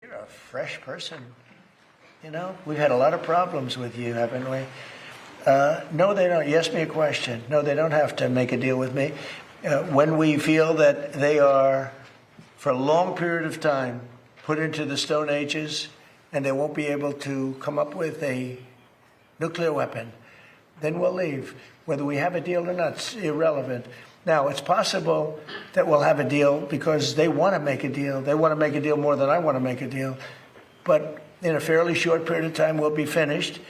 You're a fresh person. You know, we've had a lot of problems with you, haven't we? No, they don't. You asked me a question. No, they don't have to make a deal with me. When we feel that they are, for a long period of time, put into the Stone Ages and they won't be able to come up with a nuclear weapon, then we'll leave. Whether we have a deal or not, it's irrelevant. Now, it's possible that we'll have a deal because they want to make a deal. They want to make a deal more than I want to make a deal. But in a fairly short period of time, we'll be finished.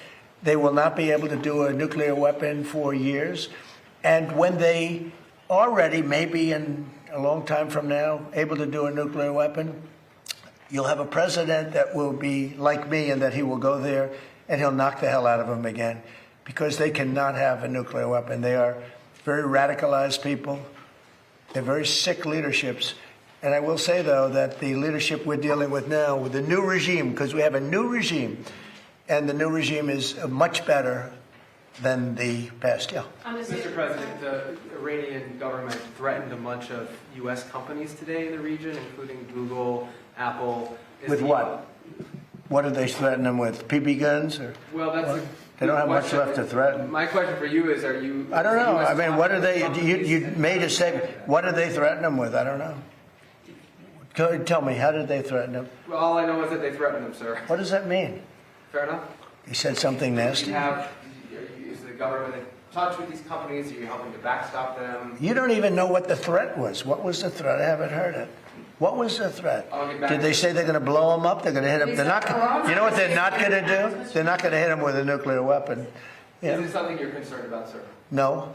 They will not be able to do a nuclear weapon for years. And when they are ready, maybe in a long time from now, able to do a nuclear weapon, you'll have a president that will be like me in that he will go there and he'll knock the hell out of them again because they cannot have a nuclear weapon. They are very radicalized people. They're very sick leaderships. And I will say, though, that the leadership we're dealing with now, with the new regime, because we have a new regime, and the new regime is much better than the past. Yeah. Mr. President, the Iranian government threatened a bunch of U.S. companies today in the region, including Google, Apple. With what? What did they threaten them with? BB guns? Or well, that's they don't have much left to threaten. My question for you is, are you... I don't know. I mean, what are they... You made a statement. What did they threaten them with? I don't know. Tell me, how did they threaten them? Well, all I know is that they threatened them, sir. What does that mean? Fair enough. He said something nasty. Is the government in touch with these companies? Are you helping to backstop them? You don't even know what the threat was. What was the threat? I haven't heard it. What was the threat? Did they say they're going to blow them up? They're going to hit them? They're not. You know what they're not going to do? They're not going to hit them with a nuclear weapon. Yeah. Is this something you're concerned about, sir? No.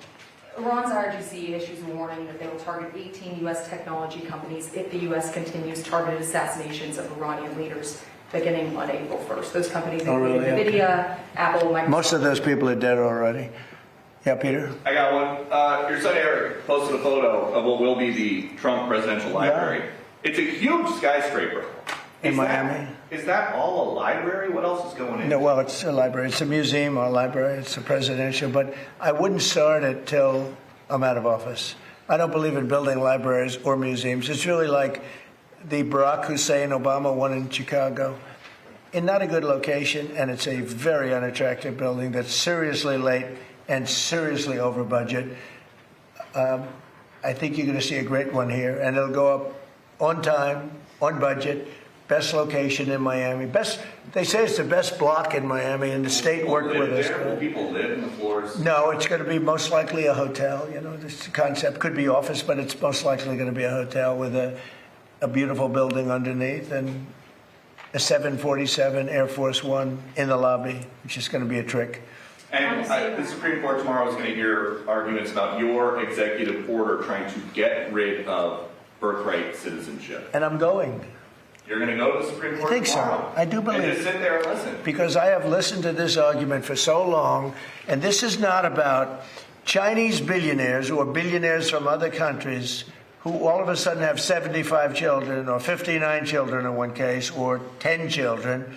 Iran's IRGC issues a warning that they will target 18 U.S. technology companies if the U.S. continues targeted assassinations of Iranian leaders beginning on April 1st. Those companies include NVIDIA, Apple, Microsoft. Most of those people are dead already. Yeah, Peter? I got one. Your son Eric posted a photo of what will be the Trump Presidential Library. Yeah. It's a huge skyscraper. In Miami? Is that all a library? What else is going in? No, well, it's a library. It's a museum or a library. It's a presidential. But I wouldn't start it till I'm out of office. I don't believe in building libraries or museums. It's really like the Barack Hussein Obama one in Chicago. In not a good location, and it's a very unattractive building that's seriously late and seriously over budget. I think you're going to see a great one here, and it'll go up on time, on budget. Best location in Miami. They say it's the best block in Miami, and the state worked with us. Will people live in the floors? No, it's going to be most likely a hotel. You know, this concept could be office, but it's most likely going to be a hotel with a beautiful building underneath and a 747 Air Force One in the lobby, which is going to be a trick. And the Supreme Court tomorrow is going to hear arguments about your executive order trying to get rid of birthright citizenship. And I'm going. You're going to go to the Supreme Court I think tomorrow? so. I do believe. And just sit there and listen. Because I have listened to this argument for so long, and this is not about Chinese billionaires or billionaires from other countries who all of a sudden have 75 children or 59 children in one case or 10 children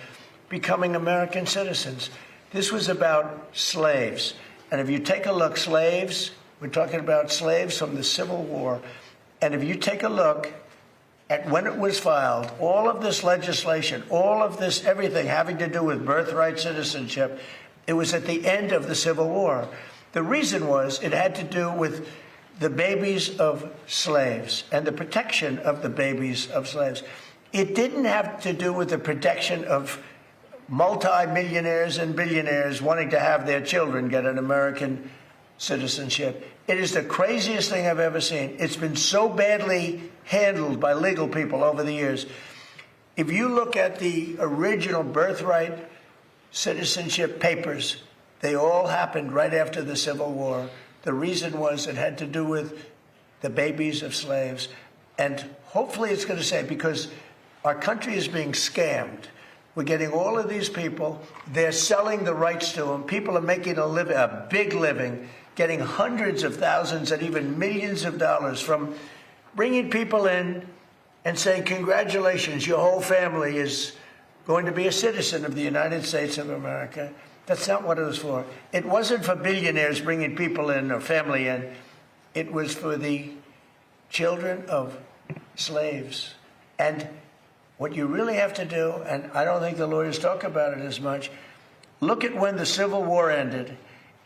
becoming American citizens. This was about slaves. And if you take a look, slaves, we're talking about slaves from the Civil War. And if you take a look at when it was filed, all of this legislation, all of this, everything having to do with birthright citizenship, it was at the end of the Civil War. The reason was it had to do with the babies of slaves and the protection of the babies of slaves. It didn't have to do with the protection of multi-millionaires and billionaires wanting to have their children get an American citizenship. It is the craziest thing I've ever seen. It's been so badly handled by legal people over the years. If you look at the original birthright citizenship papers, they all happened right after the Civil War. The reason was it had to do with the babies of slaves. And hopefully it's going to say, because our country is being scammed. We're getting all of these people. They're selling the rights to them. People are making a big living, getting hundreds of thousands and even millions of dollars from bringing people in and saying, congratulations, your whole family is going to be a citizen of the United States of America. That's not what it was for. It wasn't for billionaires bringing people in or family in. It was for the children of slaves. And What you really have to do, and I don't think the lawyers talk about it as much, look at when the Civil War ended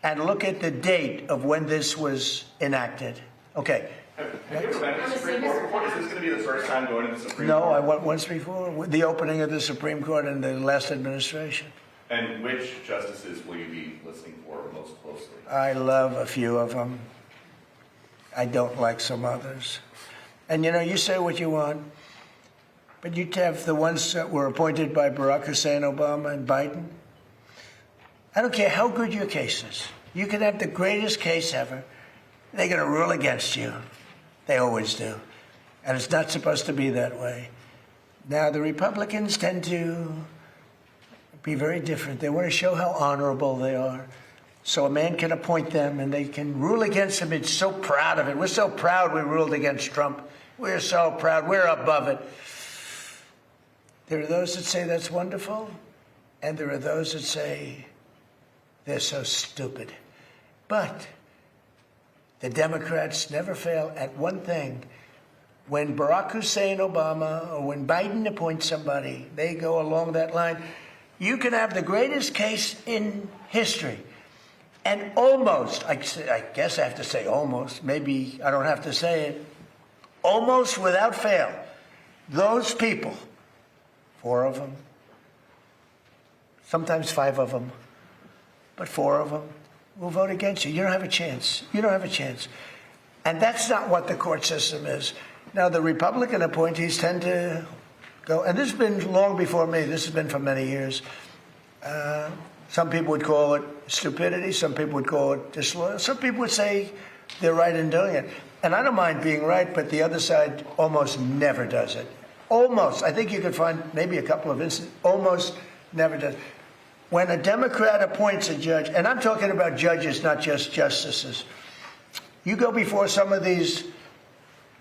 and look at the date of when this was enacted. Okay. Have you ever been to the Supreme Court before? Is this going to be the first time going to the Supreme No, Court? I went once before, with the opening of the Supreme Court in the last administration. And which justices will you be listening for most closely? I love a few of them. I don't like some others. And you know, you say what you want, but you have the ones that were appointed by Barack Hussein Obama and Biden. I don't care how good your case is. You can have the greatest case ever. They're going to rule against you. They always do. And it's not supposed to be that way. Now, the Republicans tend to be very different. They want to show how honorable they are. So a man can appoint them and they can rule against him. It's so proud of it. We're so proud we ruled against Trump. We're so proud. We're above it. There are those that say that's wonderful, and there are those that say they're so stupid. But the Democrats never fail at one thing. When Barack Hussein Obama or when Biden appoints somebody, they go along that line. You can have the greatest case in history. And almost, I guess I have to say almost, maybe I don't have to say it, almost without fail, those people, 4 of them, sometimes 5 of them, but 4 of them will vote against you. You don't have a chance. You don't have a chance. And that's not what the court system is. Now, the Republican appointees tend to go, and this has been long before me. This has been for many years. Some people would call it stupidity. Some people would call it disloyal. Some people would say they're right in doing it. And I don't mind being right, but the other side almost never does it. Almost. I think you could find maybe a couple of instances. Almost never does. When a Democrat appoints a judge, and I'm talking about judges, not just justices, you go before some of these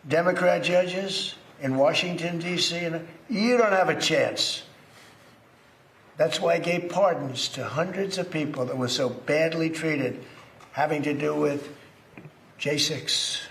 Democrat judges in Washington, D.C., and you don't have a chance. That's why I gave pardons to hundreds of people that were so badly treated, having to do with J6,